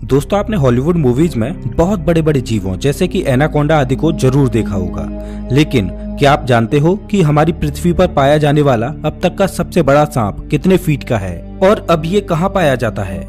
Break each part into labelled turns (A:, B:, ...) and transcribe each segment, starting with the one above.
A: दोस्तों, आपने Hollywood movies में बहुत बड़े बड़े जीवों जैसे कि एनाकोंडा आदि को जरूर देखा होगा, लेकिन क्या आप जानते हो कि हमारी पृथ्वी पर पाया जाने वाला अब तक का सबसे बड़ा सांप कितने फीट का है और अब ये कहाँ पाया जाता है?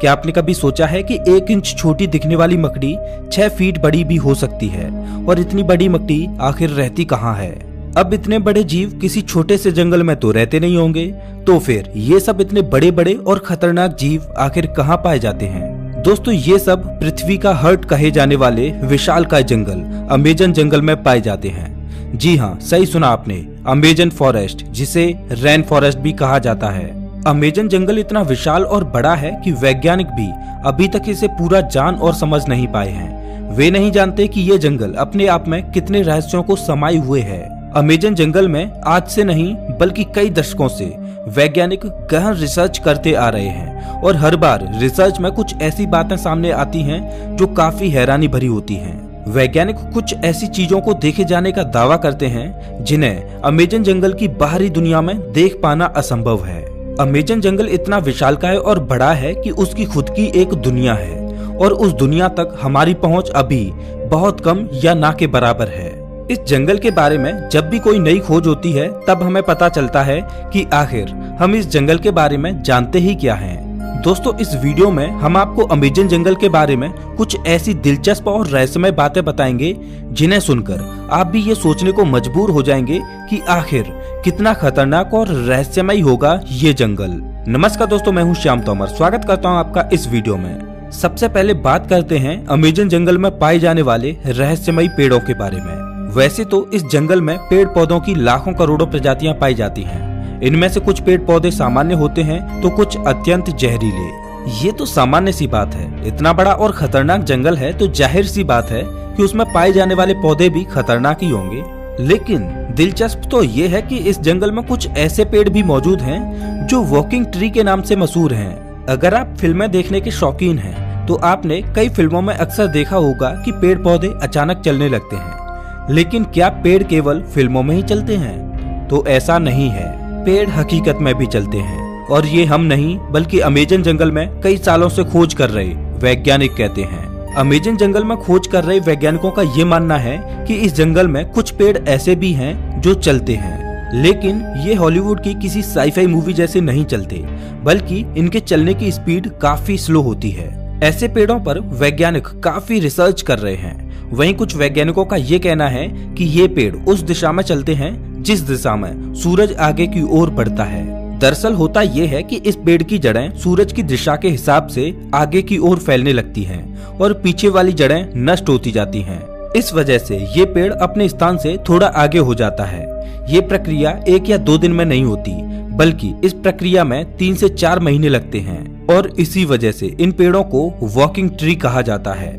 A: क्या आपने कभी सोचा है कि 1 इंच छोटी दिखने वाली मकड़ी 6 फीट बड़ी भी हो सकती है? और इतनी बड़ी मकड़ी आखिर रहती कहाँ है? अब इतने बड़े जीव किसी छोटे से जंगल में तो रहते नहीं होंगे, तो फिर ये सब इतने बड़े बड़े और खतरनाक जीव आखिर कहाँ पाए जाते हैं? दोस्तों, ये सब पृथ्वी का हार्ट कहे जाने वाले विशालकाय जंगल अमेजन जंगल में पाए जाते हैं। जी हाँ, सही सुना आपने, अमेजन फॉरेस्ट, जिसे रेन फॉरेस्ट भी कहा जाता है। अमेजन जंगल इतना विशाल और बड़ा है कि वैज्ञानिक भी अभी तक इसे पूरा जान और समझ नहीं पाए हैं। वे नहीं जानते कि ये जंगल अपने आप में कितने रहस्यों को समाये हुए है। अमेजन जंगल में आज से नहीं बल्कि कई दशकों से वैज्ञानिक गहन रिसर्च करते आ रहे हैं और हर बार रिसर्च में कुछ ऐसी बातें सामने आती हैं जो काफी हैरानी भरी होती हैं। वैज्ञानिक कुछ ऐसी चीजों को देखे जाने का दावा करते हैं जिन्हें अमेजन जंगल की बाहरी दुनिया में देख पाना असंभव है। अमेजन जंगल इतना विशालकाय और बड़ा है कि उसकी खुद की एक दुनिया है और उस दुनिया तक हमारी पहुंच अभी बहुत कम या ना के बराबर है। इस जंगल के बारे में जब भी कोई नई खोज होती है तब हमें पता चलता है कि आखिर हम इस जंगल के बारे में जानते ही क्या हैं। दोस्तों, इस वीडियो में हम आपको अमेजन जंगल के बारे में कुछ ऐसी दिलचस्प और रहस्यमय बातें बताएंगे जिन्हें सुनकर आप भी ये सोचने को मजबूर हो जाएंगे कि आखिर कितना खतरनाक और रहस्यमय होगा ये जंगल। नमस्कार दोस्तों, मैं हूँ श्याम तोमर, स्वागत करता हूँ आपका इस वीडियो में। सबसे पहले बात करते हैं अमेजन जंगल में पाए जाने वाले रहस्यमयी पेड़ों के बारे में। वैसे तो इस जंगल में पेड़ पौधों की लाखों करोड़ों प्रजातियां पाई जाती हैं। इनमें से कुछ पेड़ पौधे सामान्य होते हैं तो कुछ अत्यंत जहरीले। ये तो सामान्य सी बात है, इतना बड़ा और खतरनाक जंगल है तो जाहिर सी बात है कि उसमें पाए जाने वाले पौधे भी खतरनाक ही होंगे। लेकिन दिलचस्प तो ये है कि इस जंगल में कुछ ऐसे पेड़ भी मौजूद हैं जो वॉकिंग ट्री के नाम से मशहूर हैं। अगर आप फिल्में देखने के शौकीन हैं तो आपने कई फिल्मों में अक्सर देखा होगा कि पेड़ पौधे अचानक चलने लगते हैं। लेकिन क्या पेड़ केवल फिल्मों में ही चलते हैं? तो ऐसा नहीं है, पेड़ हकीकत में भी चलते हैं और ये हम नहीं बल्कि अमेजन जंगल में कई सालों से खोज कर रहे वैज्ञानिक कहते हैं। अमेजन जंगल में खोज कर रहे वैज्ञानिकों का ये मानना है कि इस जंगल में कुछ पेड़ ऐसे भी हैं जो चलते हैं, लेकिन ये हॉलीवुड की किसी साईफाई मूवी जैसे नहीं चलते, बल्कि इनके चलने की स्पीड काफी स्लो होती है। ऐसे पेड़ों पर वैज्ञानिक काफी रिसर्च कर रहे हैं। वहीं कुछ वैज्ञानिकों का ये कहना है कि ये पेड़ उस दिशा में चलते हैं जिस दिशा में सूरज आगे की ओर बढ़ता है। दरअसल होता ये है कि इस पेड़ की जड़ें सूरज की दिशा के हिसाब से आगे की ओर फैलने लगती हैं और पीछे वाली जड़ें नष्ट होती जाती हैं। इस वजह से ये पेड़ अपने स्थान से थोड़ा आगे हो जाता है। ये प्रक्रिया 1 या 2 दिन में नहीं होती, बल्कि इस प्रक्रिया में 3 से 4 महीने लगते हैं और इसी वजह से इन पेड़ों को वॉकिंग ट्री कहा जाता है।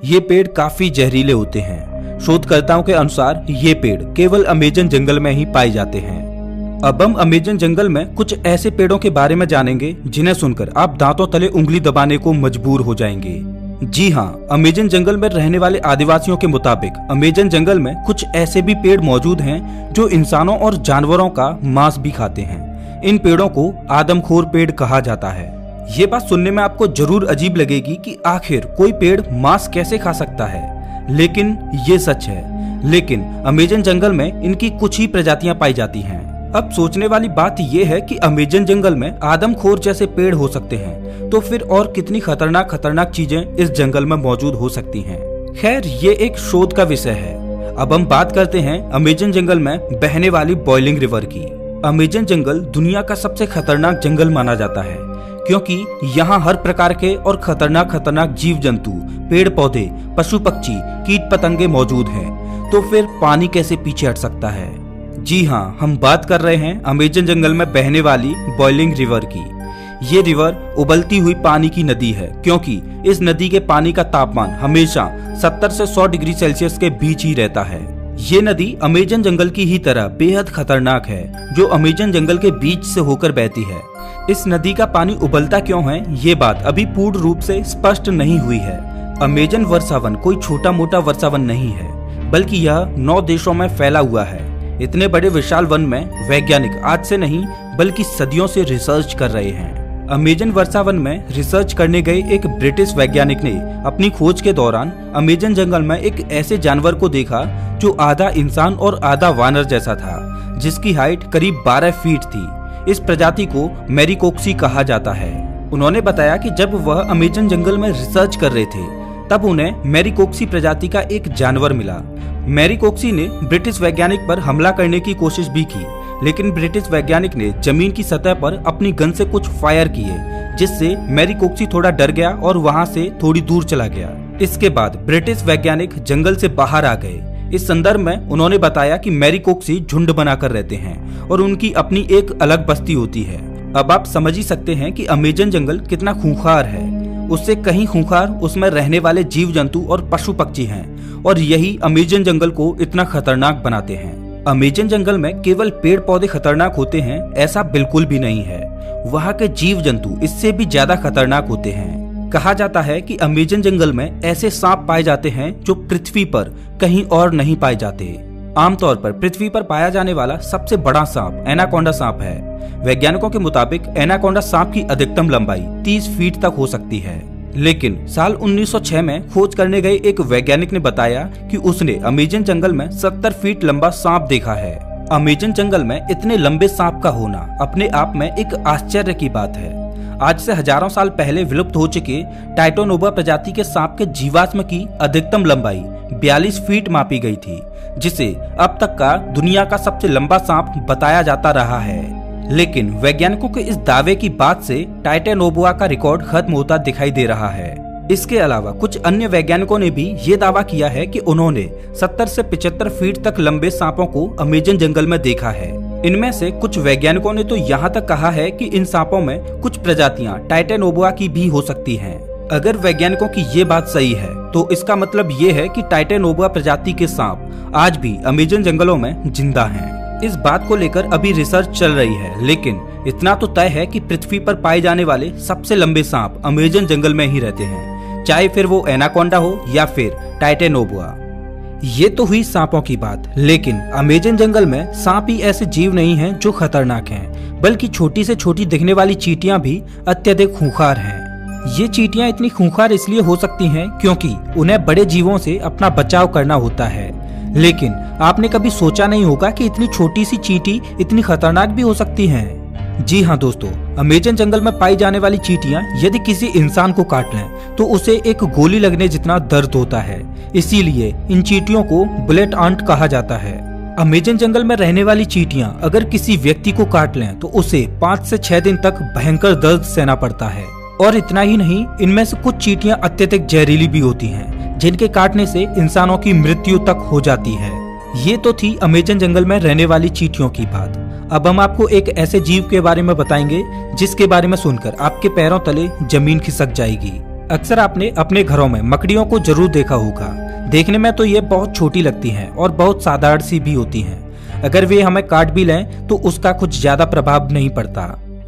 A: ये पेड़ काफी जहरीले होते हैं। शोधकर्ताओं के अनुसार ये पेड़ केवल अमेजन जंगल में ही पाए जाते हैं। अब हम अमेजन जंगल में कुछ ऐसे पेड़ों के बारे में जानेंगे जिन्हें सुनकर आप दांतों तले उंगली दबाने को मजबूर हो जाएंगे। जी हाँ, अमेजन जंगल में रहने वाले आदिवासियों के मुताबिक अमेजन जंगल में कुछ ऐसे भी पेड़ मौजूद हैं जो इंसानों और जानवरों का मांस भी खाते हैं। इन पेड़ों को आदमखोर पेड़ कहा जाता है। ये बात सुनने में आपको जरूर अजीब लगेगी कि आखिर कोई पेड़ मांस कैसे खा सकता है, लेकिन ये सच है। लेकिन अमेजन जंगल में इनकी कुछ ही प्रजातियां पाई जाती हैं। अब सोचने वाली बात ये है कि अमेजन जंगल में आदमखोर जैसे पेड़ हो सकते हैं, तो फिर और कितनी खतरनाक चीजें इस जंगल में मौजूद हो सकती हैं। खैर, ये एक शोध का विषय है। अब हम बात करते हैं अमेजन जंगल में बहने वाली बॉइलिंग रिवर की। अमेजन जंगल दुनिया का सबसे खतरनाक जंगल माना जाता है क्योंकि यहाँ हर प्रकार के और खतरनाक जीव जंतु, पेड़ पौधे, पशु पक्षी, कीट पतंगे मौजूद हैं। तो फिर पानी कैसे पीछे हट सकता है? जी हाँ, हम बात कर रहे हैं अमेजन जंगल में बहने वाली बॉइलिंग रिवर की। ये रिवर उबलती हुई पानी की नदी है क्योंकि इस नदी के पानी का तापमान हमेशा 70 से 100 डिग्री सेल्सियस के बीच ही रहता है। ये नदी अमेजन जंगल की ही तरह बेहद खतरनाक है जो अमेजन जंगल के बीच से होकर बहती है। इस नदी का पानी उबलता क्यों है, ये बात अभी पूर्ण रूप से स्पष्ट नहीं हुई है। अमेजन वर्षावन कोई छोटा मोटा वर्षावन नहीं है, बल्कि यह 9 देशों में फैला हुआ है। इतने बड़े विशाल वन में वैज्ञानिक आज से नहीं बल्कि सदियों से रिसर्च कर रहे हैं। अमेजन वर्षावन में रिसर्च करने गए एक ब्रिटिश वैज्ञानिक ने अपनी खोज के दौरान अमेजन जंगल में एक ऐसे जानवर को देखा जो आधा इंसान और आधा वानर जैसा था, जिसकी हाइट करीब 12 फीट थी। इस प्रजाति को मैरिकोक्सी कहा जाता है। उन्होंने बताया कि जब वह अमेजन जंगल में रिसर्च कर रहे थे तब उन्हें मैरिकोक्सी प्रजाति का एक जानवर मिला। मैरिकोक्सी ने ब्रिटिश वैज्ञानिक पर हमला करने की कोशिश भी की, लेकिन ब्रिटिश वैज्ञानिक ने जमीन की सतह पर अपनी गन से कुछ फायर किए, जिससे मैरिकोक्सी थोड़ा डर गया और वहां से थोड़ी दूर चला गया। इसके बाद ब्रिटिश वैज्ञानिक जंगल से बाहर आ गए। इस संदर्भ में उन्होंने बताया कि मैरिकोक्सी झुंड बनाकर रहते हैं और उनकी अपनी एक अलग बस्ती होती है। अब आप समझ ही सकते हैं कि अमेजन जंगल कितना खूंखार है। उससे कहीं खूंखार उसमें रहने वाले जीव जंतु और पशु पक्षी हैं, और यही अमेजन जंगल को इतना खतरनाक बनाते हैं। अमेजन जंगल में केवल पेड़ पौधे खतरनाक होते हैं ऐसा बिल्कुल भी नहीं है। वहाँ के जीव जंतु इससे भी ज्यादा खतरनाक होते हैं। कहा जाता है कि अमेजन जंगल में ऐसे सांप पाए जाते हैं जो पृथ्वी पर कहीं और नहीं पाए जाते। आमतौर पर पृथ्वी पर पाया जाने वाला सबसे बड़ा सांप एनाकोंडा सांप है। वैज्ञानिकों के मुताबिक एनाकोंडा सांप की अधिकतम लंबाई 30 फीट तक हो सकती है। लेकिन साल 1906 में खोज करने गए एक वैज्ञानिक ने बताया कि उसने अमेजन जंगल में 70 फीट लंबा सांप देखा है। अमेजन जंगल में इतने लंबे सांप का होना अपने आप में एक आश्चर्य की बात है। आज से हजारों साल पहले विलुप्त हो चुके टाइटोनोबा प्रजाति के सांप के जीवाश्म की अधिकतम लंबाई 42 फीट मापी गई थी, जिसे अब तक का दुनिया का सबसे लंबा सांप बताया जाता रहा है। लेकिन वैज्ञानिकों के इस दावे की बात से टाइटोनोबा का रिकॉर्ड खत्म होता दिखाई दे रहा है। इसके अलावा कुछ अन्य वैज्ञानिकों ने भी ये दावा किया है कि उन्होंने 70 से 75 फीट तक लंबे सांपों को अमेजन जंगल में देखा है। इनमें से कुछ वैज्ञानिकों ने तो यहाँ तक कहा है कि इन सांपों में कुछ प्रजातियां टाइटोनोबा की भी हो सकती हैं। अगर वैज्ञानिकों की ये बात सही है तो इसका मतलब ये है कि टाइटोनोबा प्रजाति के सांप आज भी अमेजन जंगलों में जिंदा हैं। इस बात को लेकर अभी रिसर्च चल रही है, लेकिन इतना तो तय है कि पृथ्वी पर पाए जाने वाले सबसे लंबे सांप अमेजन जंगल में ही रहते हैं, चाहे फिर वो एनाकोंडा हो या फिर टाइटोनोबा। ये तो हुई सांपों की बात, लेकिन अमेजन जंगल में सांप ही ऐसे जीव नहीं हैं जो खतरनाक हैं, बल्कि छोटी से छोटी दिखने वाली चींटियां भी अत्यधिक खूंखार हैं। ये चींटियां इतनी खूंखार इसलिए हो सकती हैं क्योंकि उन्हें बड़े जीवों से अपना बचाव करना होता है। लेकिन आपने कभी सोचा नहीं होगा कि इतनी छोटी सी चींटी इतनी खतरनाक भी हो सकती हैं। जी हाँ दोस्तों, अमेजन जंगल में पाई जाने वाली चींटियां यदि किसी इंसान को काट लें तो उसे एक गोली लगने जितना दर्द होता है। इसीलिए इन चींटियों को बुलेट आंट कहा जाता है। अमेजन जंगल में रहने वाली चींटियां अगर किसी व्यक्ति को काट लें तो उसे 5 से 6 दिन तक भयंकर दर्द सहना पड़ता है। और इतना ही नहीं, इनमें से कुछ चींटियां अत्यधिक जहरीली भी होती हैं, जिनके काटने से इंसानों की मृत्यु तक हो जाती है। ये तो थी अमेजन जंगल में रहने वाली चींटियों की बात। अब हम आपको एक ऐसे जीव के बारे में बताएंगे जिसके बारे में सुनकर आपके पैरों तले जमीन खिसक जाएगी। अक्सर आपने अपने घरों में मकड़ियों को जरूर देखा होगा। देखने में तो ये बहुत छोटी लगती हैं और बहुत साधारण सी भी होती हैं। अगर वे हमें काट भी लें तो उसका कुछ ज्यादा प्रभाव नहीं पड़ता।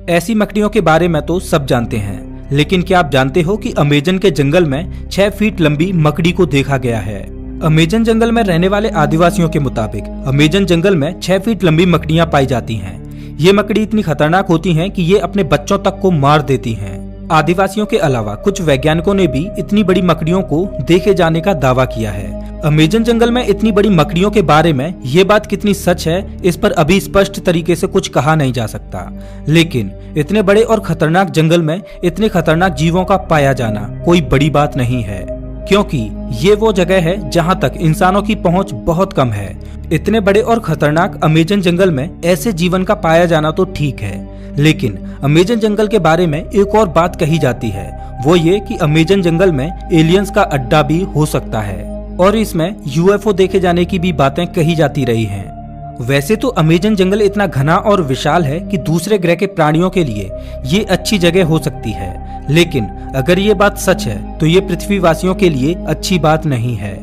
A: ऐसी मकड़ियों के बारे में तो सब जानते हैं, लेकिन क्या आप जानते हो कि अमेजन के जंगल में 6 फीट लंबी मकड़ी को देखा गया है। अमेजन जंगल में रहने वाले आदिवासियों के मुताबिक अमेजन जंगल में 6 फीट लंबी मकड़ियां पाई जाती हैं। ये मकड़ी इतनी खतरनाक होती हैं कि ये अपने बच्चों तक को मार देती हैं। आदिवासियों के अलावा कुछ वैज्ञानिकों ने भी इतनी बड़ी मकड़ियों को देखे जाने का दावा किया है। अमेजन जंगल में इतनी बड़ी मकड़ियों के बारे में ये बात कितनी सच है, इस पर अभी स्पष्ट तरीके से कुछ कहा नहीं जा सकता। लेकिन इतने बड़े और खतरनाक जंगल में इतने खतरनाक जीवों का पाया जाना कोई बड़ी बात नहीं है, क्योंकि ये वो जगह है जहाँ तक इंसानों की पहुँच बहुत कम है। इतने बड़े और खतरनाक अमेजन जंगल में ऐसे जीवन का पाया जाना तो ठीक है, लेकिन अमेजन जंगल के बारे में एक और बात कही जाती है, वो ये कि अमेजन जंगल में एलियंस का अड्डा भी हो सकता है और इसमें यूएफओ देखे जाने की भी बातें कही जाती रही हैं। वैसे तो अमेजन जंगल इतना घना और विशाल है कि दूसरे ग्रह के प्राणियों के लिए ये अच्छी जगह हो सकती है, लेकिन अगर ये बात सच है तो ये पृथ्वीवासियों के लिए अच्छी बात नहीं है।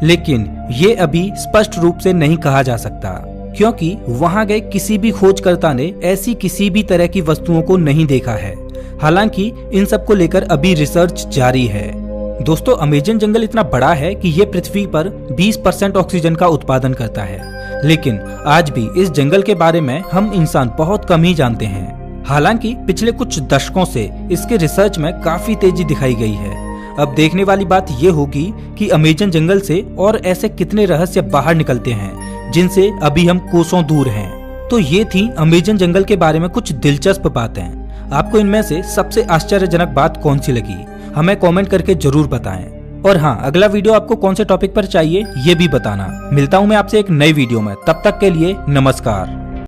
A: लेकिन ये अभी स्पष्ट रूप से नहीं कहा जा सकता, क्योंकि वहां गए किसी भी खोजकर्ता ने ऐसी किसी भी तरह की वस्तुओं को नहीं देखा है। हालांकि इन सब को लेकर अभी रिसर्च जारी है। दोस्तों, अमेजन जंगल इतना बड़ा है कि ये पृथ्वी पर 20% ऑक्सीजन का उत्पादन करता है, लेकिन आज भी इस जंगल के बारे में हम इंसान बहुत कम ही जानते हैं। हालांकि पिछले कुछ दशकों से इसके रिसर्च में काफी तेजी दिखाई गई है। अब देखने वाली बात ये होगी कि अमेज़न जंगल से और ऐसे कितने रहस्य बाहर निकलते हैं जिनसे अभी हम कोसों दूर हैं। तो ये थी अमेज़न जंगल के बारे में कुछ दिलचस्प बातें। आपको इनमें से सबसे आश्चर्यजनक बात कौन सी लगी, हमें कमेंट करके जरूर बताएं। और हाँ, अगला वीडियो आपको कौन से टॉपिक पर चाहिए ये भी बताना। मिलता हूँ मैं आपसे एक नई वीडियो में, तब तक के लिए नमस्कार।